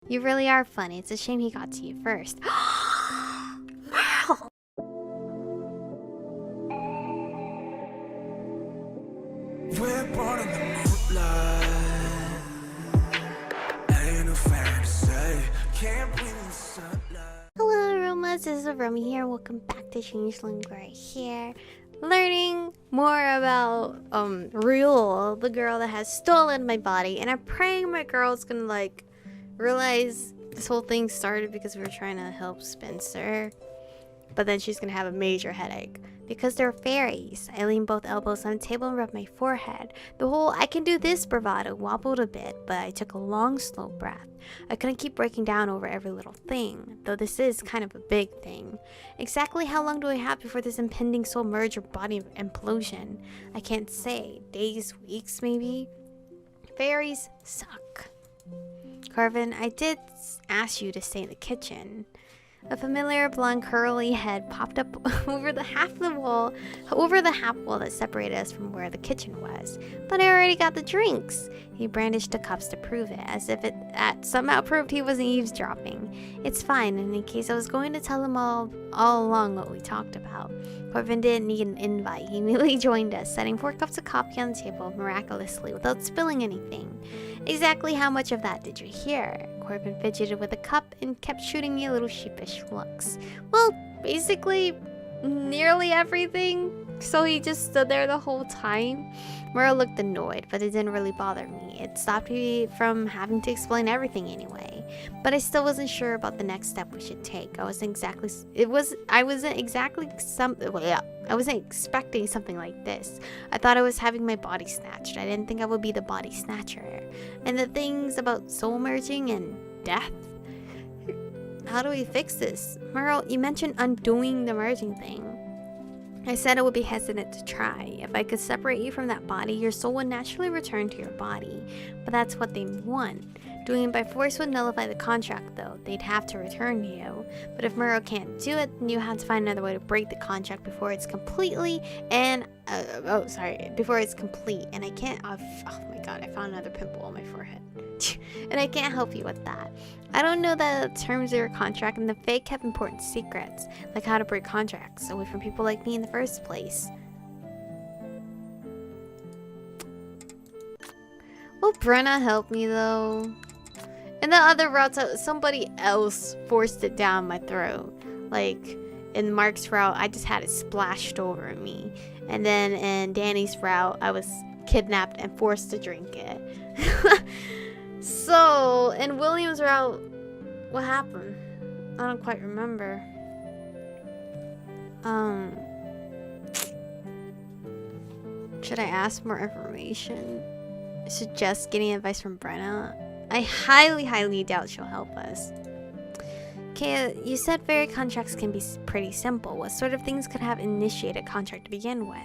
You really are funny. It's a shame he got to you first. Merle! We're born in the moonlight. Ain't no fair to say. Can't breathe in the sunlight. Hello, Aromas. This is Aromie here. Welcome back to Changeling. Right here, learning more about Real, the girl that has stolen my body, and I'm praying my girl's gonna like realize this whole thing started because we were trying to help Spencer, but then she's gonna have a major headache because they're fairies. I leaned both elbows on the table and rubbed my forehead. The whole I can do this bravado wobbled a bit, but I took a long, slow breath. I couldn't keep breaking down over every little thing, though this is kind of a big thing. Exactly how long do I have before this impending soul merge or body implosion? I can't say. Days, weeks, maybe? Fairies suck. Corvin, I did ask you to stay in the kitchen. A familiar blonde curly head popped up over the half wall that separated us from where the kitchen was. But I already got the drinks. He brandished the cups to prove it, as if that somehow proved he wasn't eavesdropping. It's fine, and in case I was going to tell him all along what we talked about. Corvin didn't need an invite. He immediately joined us, setting 4 cups of coffee on the table miraculously without spilling anything. Exactly how much of that did you hear? Corvin fidgeted with a cup and kept shooting me little sheepish looks. Well, basically, nearly everything. So he just stood there the whole time. Merle looked annoyed, but it didn't really bother me. It stopped me from having to explain everything anyway. But I still wasn't sure about the next step we should take. I wasn't expecting something like this. I thought I was having my body snatched. I didn't think I would be the body snatcher. And the things about soul merging and death. How do we fix this? Merle, you mentioned undoing the merging thing. I said I would be hesitant to try. If I could separate you from that body, your soul would naturally return to your body. But that's what they want. Doing it by force would nullify the contract, though. They'd have to return you. But if Merle can't do it, then you have to find another way to break the contract before it's completely before it's complete. And I can't, oh my god, I found another pimple on my forehead. And I can't help you with that. I don't know the terms of your contract, and the Fae kept important secrets, like how to break contracts away from people like me in the first place. Will Brenna help me though? In the other routes, somebody else forced it down my throat. Like in Mark's route, I just had it splashed over me. And then in Danny's route, I was kidnapped and forced to drink it. So, in William's route, what happened? I don't quite remember. Should I ask more information? Suggest getting advice from Brenna? I highly doubt she'll help us. Okay, you said fairy contracts can be pretty simple. What sort of things could have initiated a contract to begin with?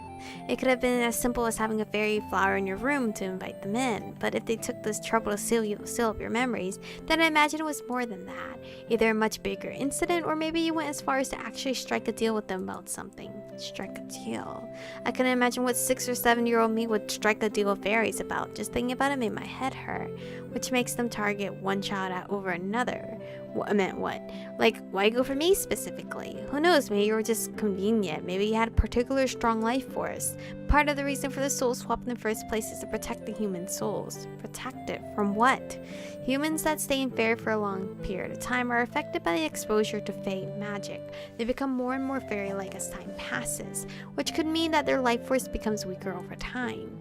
It could have been as simple as having a fairy flower in your room to invite them in. But if they took this trouble to seal up your memories, then I imagine it was more than that. Either a much bigger incident, or maybe you went as far as to actually strike a deal with them about something. Strike a deal. I couldn't imagine what 6 or 7-year-old me would strike a deal with fairies about. Just thinking about it made my head hurt. Which makes them target one child over another. I meant what? Like, why go for me specifically? Who knows, maybe you were just convenient. Maybe you had a particular strong life force. Part of the reason for the soul swap in the first place is to protect the human souls. Protect it from what? Humans that stay in fairy for a long period of time are affected by the exposure to Fae magic. They become more and more fairy-like as time passes, which could mean that their life force becomes weaker over time.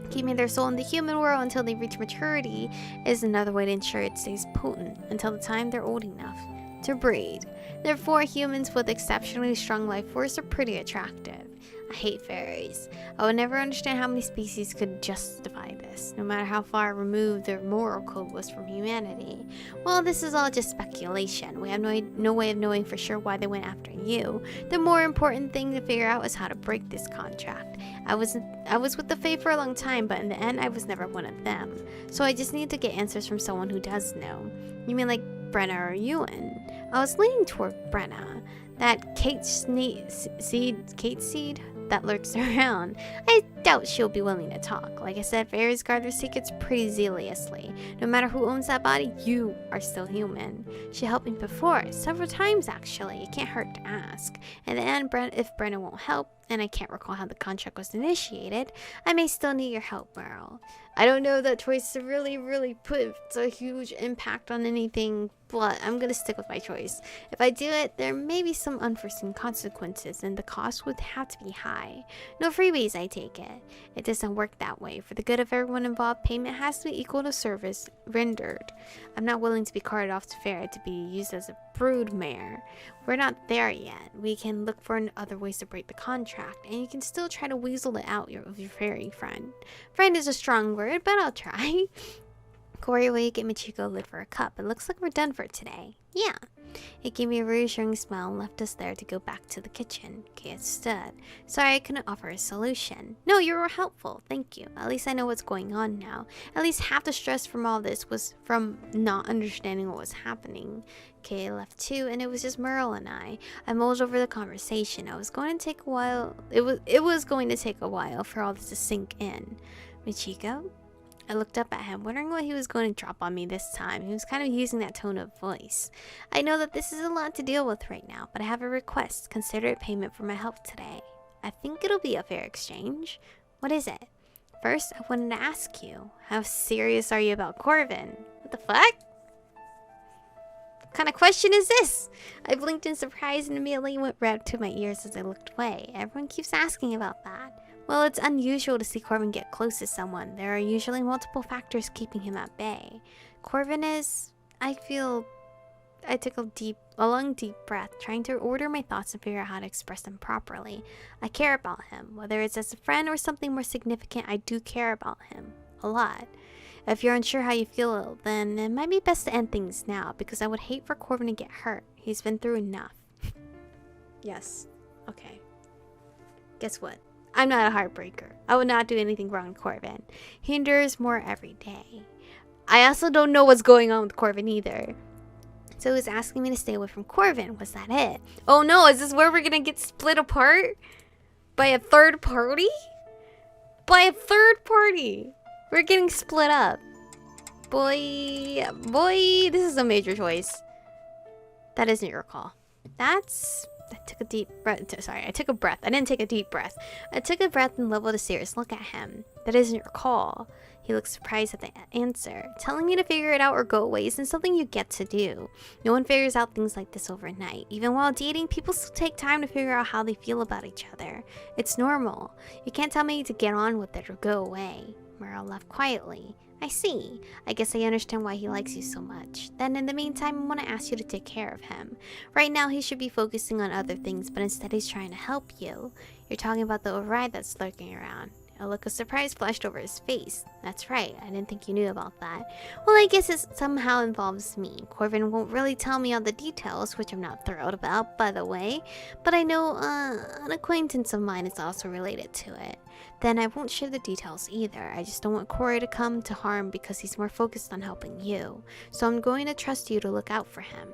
Keeping their soul in the human world until they reach maturity is another way to ensure it stays potent until the time they're old enough to breed. Therefore, humans with exceptionally strong life force are pretty attractive. I hate fairies. I would never understand how many species could justify this, no matter how far removed their moral code was from humanity. Well, this is all just speculation. We have no way of knowing for sure why they went after you. The more important thing to figure out is how to break this contract. I was with the Fae for a long time, but in the end, I was never one of them. So I just need to get answers from someone who does know. You mean like Brenna or Ewan? I was leaning toward Brenna. That Kate seed that lurks around. I doubt she'll be willing to talk. Like I said, fairies guard their secrets pretty zealously. No matter who owns that body, you are still human. She helped me before, several times actually. It can't hurt to ask. In the end, if Brenna won't help, and I can't recall how the contract was initiated, I may still need your help, Merle. I don't know that choice really puts a huge impact on anything, but I'm gonna stick with my choice. If I do it, there may be some unforeseen consequences, and the cost would have to be high. No freebies, I take it. It doesn't work that way. For the good of everyone involved, payment has to be equal to service rendered. I'm not willing to be carted off to fair to be used as a brood mare. We're not there yet. We can look for other ways to break the contract, and you can still try to weasel it out of your fairy friend. Friend is a strong word, but I'll try. Corey, will you get Michiko a lid for a cup? It looks like we're done for today. Yeah. It gave me a reassuring smile and left us there to go back to the kitchen. Kate stood. Sorry I couldn't offer a solution. No, you were helpful. Thank you. At least I know what's going on now. At least half the stress from all this was from not understanding what was happening. Kate left too, and it was just Merle and I. I mulled over the conversation. It was going to take a while for all this to sink in. Michiko? I looked up at him, wondering what he was going to drop on me this time. He was kind of using that tone of voice. I know that this is a lot to deal with right now, but I have a request. Consider it payment for my help today. I think it'll be a fair exchange. What is it? First, I wanted to ask you, how serious are you about Corvin? What the fuck? What kind of question is this? I blinked in surprise and immediately went red to my ears as I looked away. Everyone keeps asking about that. Well, it's unusual to see Corvin get close to someone. There are usually multiple factors keeping him at bay. Corvin is... I took a long deep breath, trying to order my thoughts and figure out how to express them properly. I care about him. Whether it's as a friend or something more significant, I do care about him. A lot. If you're unsure how you feel, then it might be best to end things now, because I would hate for Corvin to get hurt. He's been through enough. Yes. Okay. Guess what? I'm not a heartbreaker. I would not do anything wrong to Corvin. He endures more every day. I also don't know what's going on with Corvin either. So he was asking me to stay away from Corvin. Was that it? Oh no, is this where we're gonna get split apart? By a third party? By a third party! We're getting split up. Boy, this is a major choice. That isn't your call. I took a deep breath. Sorry, I took a breath. I didn't take a deep breath. I took a breath and leveled a serious look at him. That isn't your call. He looked surprised at the answer. Telling me to figure it out or go away isn't something you get to do. No one figures out things like this overnight. Even while dating, people still take time to figure out how they feel about each other. It's normal. You can't tell me to get on with it or go away. Merle laughed quietly. I see. I guess I understand why he likes you so much. Then in the meantime, I want to ask you to take care of him. Right now, he should be focusing on other things, but instead he's trying to help you. You're talking about the override that's lurking around. A look of surprise flashed over his face. That's right, I didn't think you knew about that. Well, I guess it somehow involves me. Corvin won't really tell me all the details, which I'm not thrilled about, by the way. But I know an acquaintance of mine is also related to it. Then I won't share the details either. I just don't want Corey to come to harm because he's more focused on helping you. So I'm going to trust you to look out for him.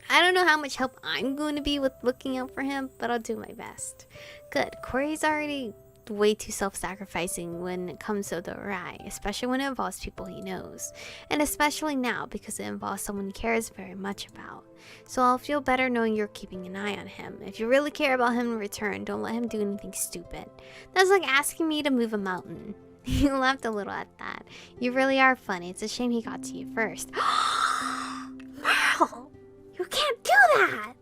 I don't know how much help I'm going to be with looking out for him, but I'll do my best. Good. Corey's already way too self-sacrificing when it comes to the awry, especially when it involves people he knows. And especially now because it involves someone he cares very much about. So I'll feel better knowing you're keeping an eye on him. If you really care about him in return, don't let him do anything stupid. That's like asking me to move a mountain. He laughed a little at that. You really are funny. It's a shame he got to you first. Merle! You can't do that!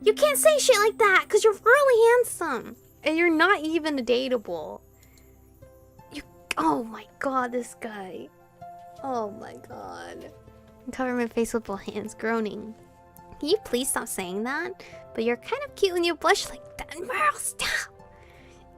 You can't say shit like that because you're really handsome. And you're not even dateable. Oh my god, this guy. Oh my god. I covered my face with both hands, groaning. Can you please stop saying that? But you're kind of cute when you blush like that. Merle, stop!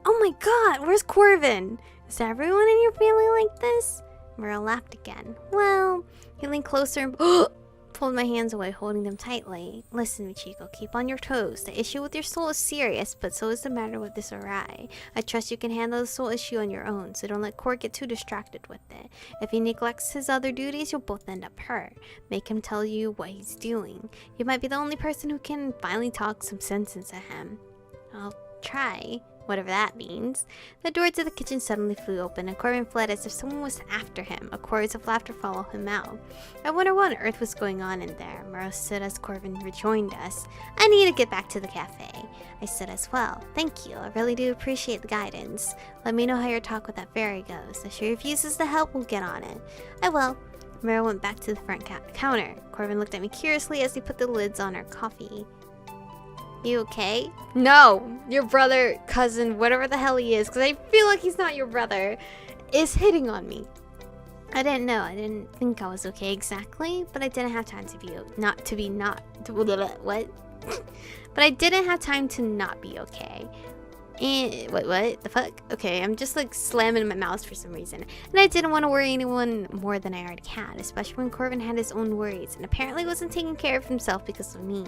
Oh my god, where's Corvin? Is everyone in your family like this? Merle laughed again. Well, he leaned closer and pulled my hands away, holding them tightly. Listen, Michiko, keep on your toes. The issue with your soul is serious, but so is the matter with this awry. I trust you can handle the soul issue on your own, so don't let Cord get too distracted with it. If he neglects his other duties, you'll both end up hurt. Make him tell you what he's doing. You might be the only person who can finally talk some sense into him. I'll try. whatever that means. The door to the kitchen suddenly flew open, and Corvin fled as if someone was after him. A chorus of laughter followed him out. I wonder what on earth was going on in there. Merle stood as Corvin rejoined us. I need to get back to the cafe. I said as well. Thank you, I really do appreciate the guidance. Let me know how your talk with that fairy goes. If she refuses to help, we'll get on it. I will. Merle went back to the front counter. Corvin looked at me curiously as he put the lids on our coffee. You okay? No! Your brother, cousin, whatever the hell he is, because I feel like he's not your brother, is hitting on me. I didn't know. I didn't think I was okay exactly, but I didn't have time to be what? But I didn't have time to not be okay. And what the fuck? Okay, I'm just like slamming my mouth for some reason. And I didn't want to worry anyone more than I already had, especially when Corvin had his own worries and apparently wasn't taking care of himself because of me.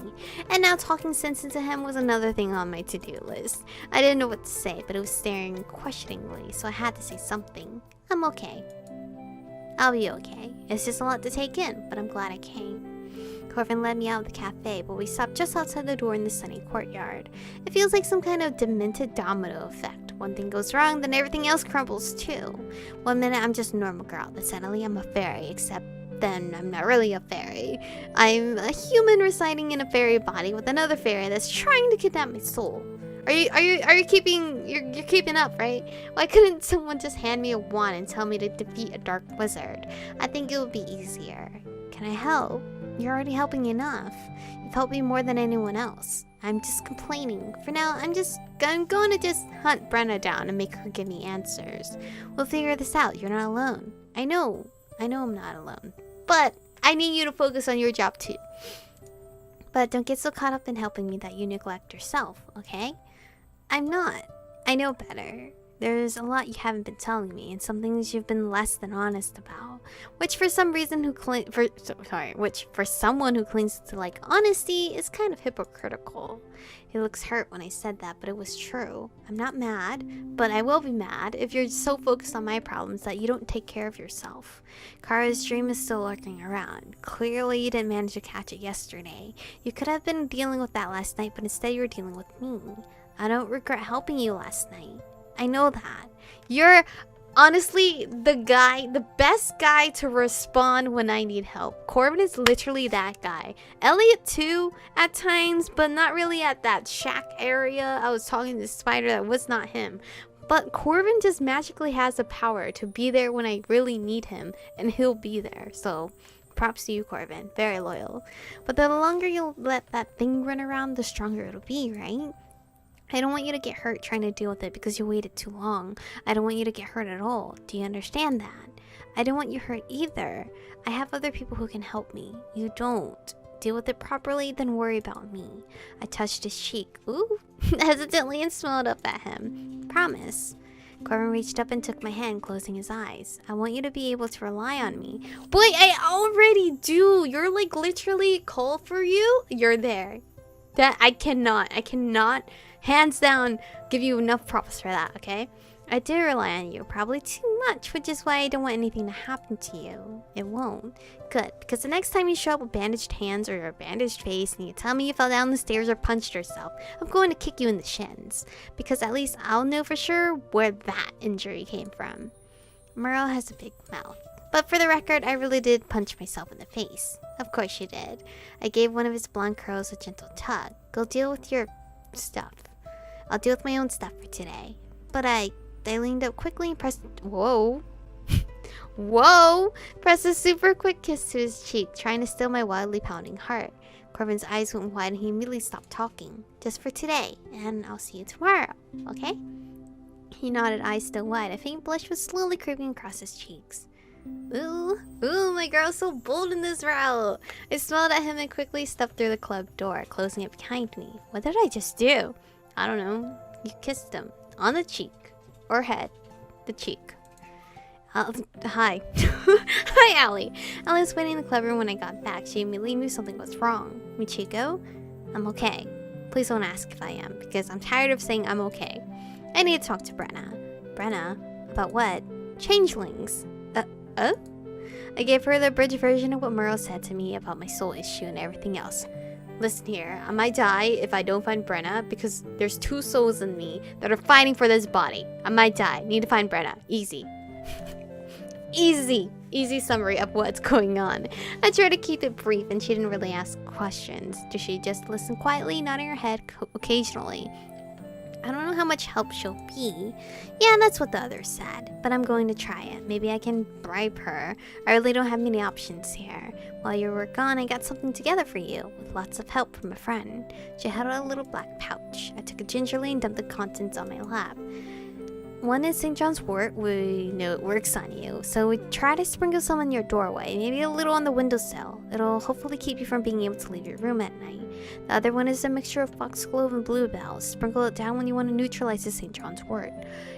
And now talking sense into him was another thing on my to-do list. I didn't know what to say, but it was staring questioningly, so I had to say something. I'm okay. I'll be okay. It's just a lot to take in, but I'm glad I came. Corvin led me out of the cafe, but we stopped just outside the door in the sunny courtyard. It feels like some kind of demented domino effect. One thing goes wrong, then everything else crumbles too. One minute I'm just a normal girl, then suddenly I'm a fairy, except then I'm not really a fairy. I'm a human residing in a fairy body with another fairy that's trying to kidnap my soul. Are you keeping you're keeping up, right? Why couldn't someone just hand me a wand and tell me to defeat a dark wizard? I think it would be easier. Can I help? You're already helping enough. You've helped me more than anyone else. I'm just complaining. For now, I'm going to just hunt Brenna down and make her give me answers. We'll figure this out. You're not alone. I know I'm not alone. But I need you to focus on your job too. But don't get so caught up in helping me that you neglect yourself, okay? I'm not. I know better. There's a lot you haven't been telling me, and some things you've been less than honest about. Which for someone who clings to like honesty is kind of hypocritical. He looks hurt when I said that, but it was true. I'm not mad, but I will be mad if you're so focused on my problems that you don't take care of yourself. Kara's dream is still lurking around. Clearly you didn't manage to catch it yesterday. You could have been dealing with that last night, but instead you were dealing with me. I don't regret helping you last night. I know that. You're honestly the best guy to respond when I need help. Corvin is literally that guy. Elliot too, at times, but not really at that shack area. I was talking to the spider, that was not him. But Corvin just magically has the power to be there when I really need him, and he'll be there. So, props to you, Corvin. Very loyal. But the longer you'll let that thing run around, the stronger it'll be, right? I don't want you to get hurt trying to deal with it because you waited too long. I don't want you to get hurt at all. Do you understand that? I don't want you hurt either. I have other people who can help me. You don't. Deal with it properly, then worry about me. I touched his cheek. Ooh, hesitantly, and smiled up at him. Promise. Corvin reached up and took my hand, closing his eyes. I want you to be able to rely on me. Boy, I already do. You're like literally call for you. You're there. That I cannot, hands down, give you enough props for that, okay? I do rely on you, probably too much, which is why I don't want anything to happen to you. It won't. Good, because the next time you show up with bandaged hands or a bandaged face and you tell me you fell down the stairs or punched yourself, I'm going to kick you in the shins. Because at least I'll know for sure where that injury came from. Merle has a big mouth. But for the record, I really did punch myself in the face. Of course you did. I gave one of his blonde curls a gentle tug. Go deal with your stuff. I'll deal with my own stuff for today. But I leaned up quickly and pressed... Whoa. Whoa! Pressed a super quick kiss to his cheek, trying to still my wildly pounding heart. Corvin's eyes went wide and he immediately stopped talking. Just for today, and I'll see you tomorrow, okay? He nodded, eyes still wide. A faint blush was slowly creeping across his cheeks. Ooh, my girl's so bold in this route. I smiled at him and quickly stepped through the club door, closing it behind me. What did I just do? I don't know. You kissed him. On the cheek. Or head. The cheek. Hi. Hi, Allie. Allie was waiting in the club room when I got back. She immediately knew something was wrong. Michiko? I'm okay. Please don't ask if I am, because I'm tired of saying I'm okay. I need to talk to Brenna. Brenna? About what? Changelings. I gave her the abridged version of what Merle said to me about my soul issue and everything else. Listen here, I might die if I don't find Brenna because there's 2 souls in me that are fighting for this body. I might die. Need to find Brenna. Easy. Easy summary of what's going on. I tried to keep it brief and she didn't really ask questions. Did she just listen quietly, nodding her head occasionally? I don't know how much help she'll be. Yeah, that's what the others said, but I'm going to try it. Maybe I can bribe her. I really don't have many options here. While you were gone, I got something together for you, with lots of help from a friend. She had a little black pouch. I took it gingerly and dumped the contents on my lap. One is St. John's wort. We know it works on you, so we try to sprinkle some on your doorway, maybe a little on the windowsill. It'll hopefully keep you from being able to leave your room at night. The other one is a mixture of foxglove and bluebells. Sprinkle it down when you want to neutralize the St. John's wort.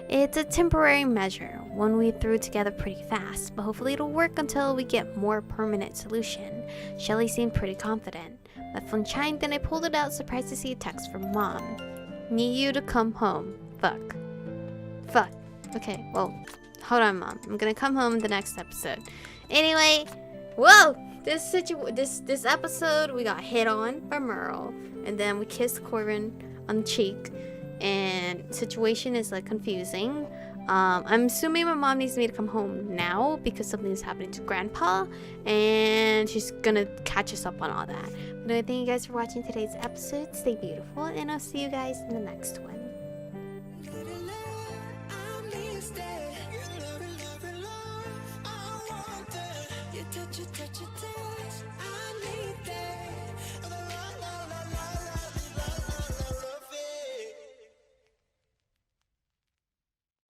It's a temporary measure, one we threw together pretty fast, but hopefully it'll work until we get more permanent solution. Shelly seemed pretty confident. My phone chimed, then I pulled it out, surprised to see a text from Mom. Need you to come home. Fuck. Okay, well, hold on, Mom. I'm gonna come home in the next episode. Anyway, whoa! This episode, we got hit on by Merle, and then we kissed Corvin on the cheek, and situation is like confusing. I'm assuming my mom needs me to come home now because something is happening to Grandpa, and she's gonna catch us up on all that. But I thank you guys for watching today's episode. Stay beautiful, and I'll see you guys in the next one. Touch it, touch it, touch.